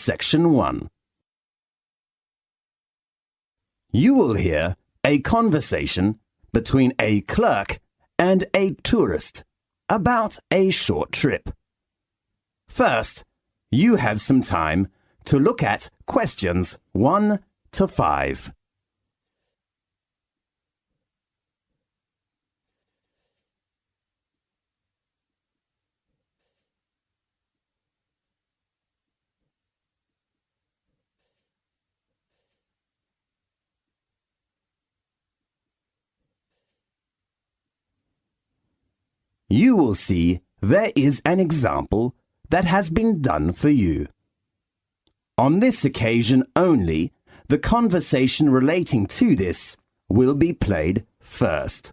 Section 1. You will hear a conversation between a clerk and a tourist about a short trip. First, you have some time to look at questions 1 to 5. You will see there is an example that has been done for you. On this occasion only, the conversation relating to this will be played first.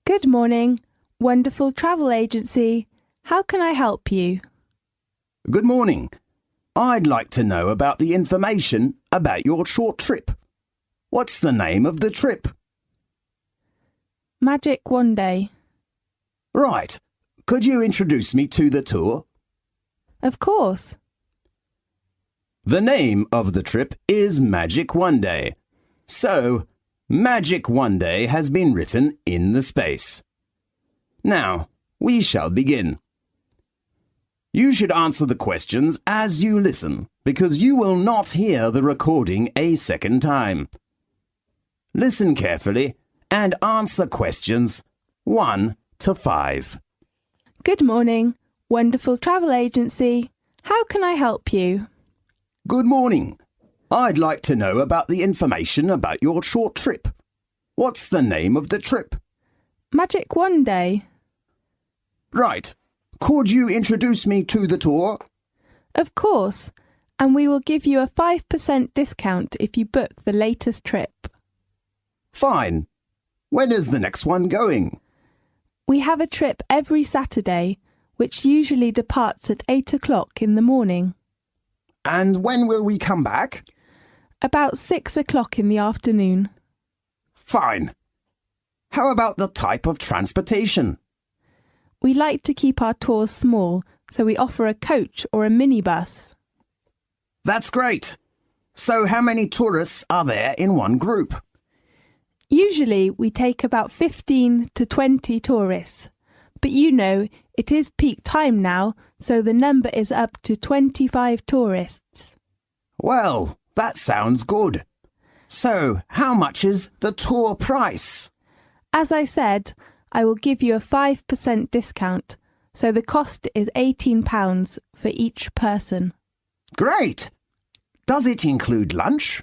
Good morning, wonderful travel agency. How can I help you? Good morning. I'd like to know about the information about your short trip. What's the name of the trip? Magic One Day. Right. Could you introduce me to the tour? Of course. The name of the trip is Magic One Day. So, Magic One Day has been written in the space. Now, we shall begin. You should answer the questions as you listen, because you will not hear the recording a second time. Listen carefully and answer questions 1 to 5. Good morning, wonderful travel agency. How can I help you? Good morning. I'd like to know about the information about your short trip. What's the name of the trip? Magic One Day. Right. Could you introduce me to the tour? Of course, and we will give you a 5% discount if you book the latest trip. Fine. When is the next one going? We have a trip every Saturday, which usually departs at 8 o'clock in the morning. And when will we come back? About 6 o'clock in the afternoon. Fine. How about the type of transportation? We like to keep our tours small, so we offer a coach or a minibus. That's great. So how many tourists are there in one group? Usually we take about 15 to 20 tourists, but you know it is peak time now, so the number is up to 25 tourists. Well, that sounds good. So how much is the tour price? As I said, I will give you a 5% discount, so the cost is £18 for each person. Great! Does it include lunch?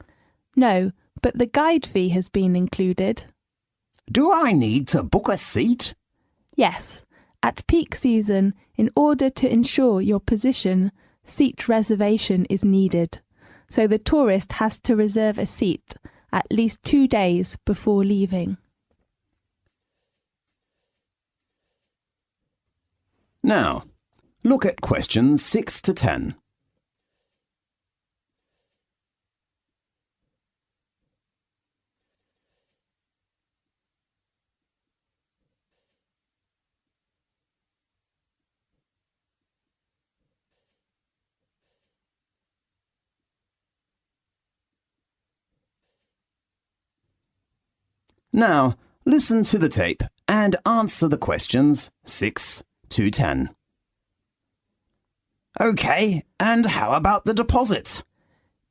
No, but the guide fee has been included. Do I need to book a seat? Yes, at peak season, in order to ensure your position, seat reservation is needed. So the tourist has to reserve a seat at least 2 days before leaving. Now, look at questions 6 to 10. Now, listen to the tape and answer the questions 6 to 10. OK, and how about the deposit?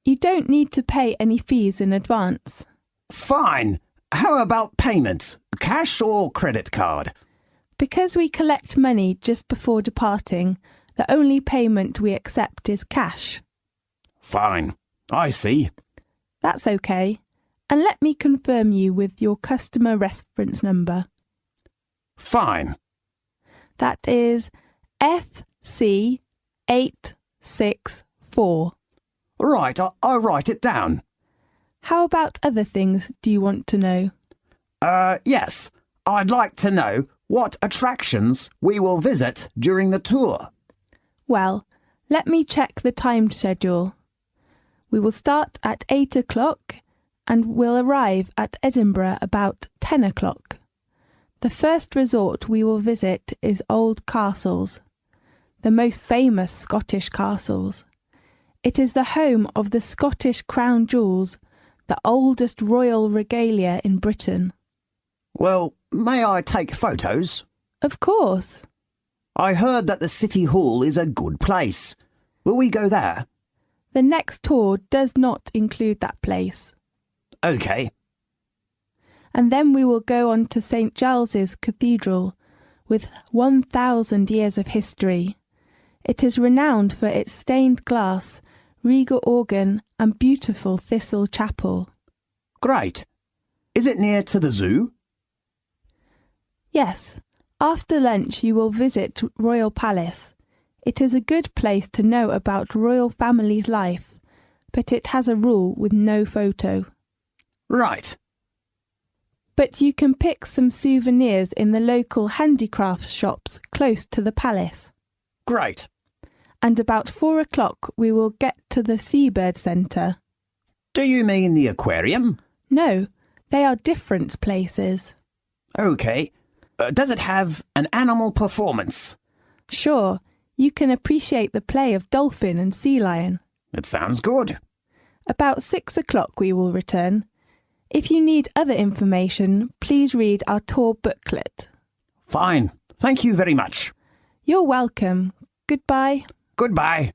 You don't need to pay any fees in advance. Fine. How about payment? Cash or credit card? Because we collect money just before departing, the only payment we accept is cash. Fine. I see. That's okay. And let me confirm you with your customer reference number. Fine. That is FC864. Right, I'll write it down. How about other things do you want to know? Yes. I'd like to know what attractions we will visit during the tour. Well, let me check the time schedule. We will start at 8 o'clock and will arrive at Edinburgh about 10 o'clock. The first resort we will visit is Old Castles, the most famous Scottish castles. It is the home of the Scottish crown jewels, the oldest royal regalia in Britain. Well, may I take photos? Of course. I heard that the City Hall is a good place. Will we go there? The next tour does not include that place. OK. And then we will go on to St. Giles's Cathedral, with 1,000 years of history. It is renowned for its stained glass, regal organ and beautiful thistle chapel. Great. Is it near to the zoo? Yes. After lunch you will visit Royal Palace. It is a good place to know about royal family's life, but it has a rule with no photo. Right. But you can pick some souvenirs in the local handicraft shops close to the palace. Great. And about 4 o'clock we will get to the Seabird Centre. Do you mean the aquarium? No, they are different places. OK. Does it have an animal performance? Sure, you can appreciate the play of dolphin and sea lion. It sounds good. About 6 o'clock we will return. If you need other information, please read our tour booklet. Fine. Thank you very much. You're welcome. Goodbye. Goodbye.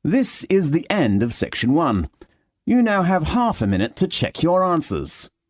This is the end of section 1. You now have half a minute to check your answers.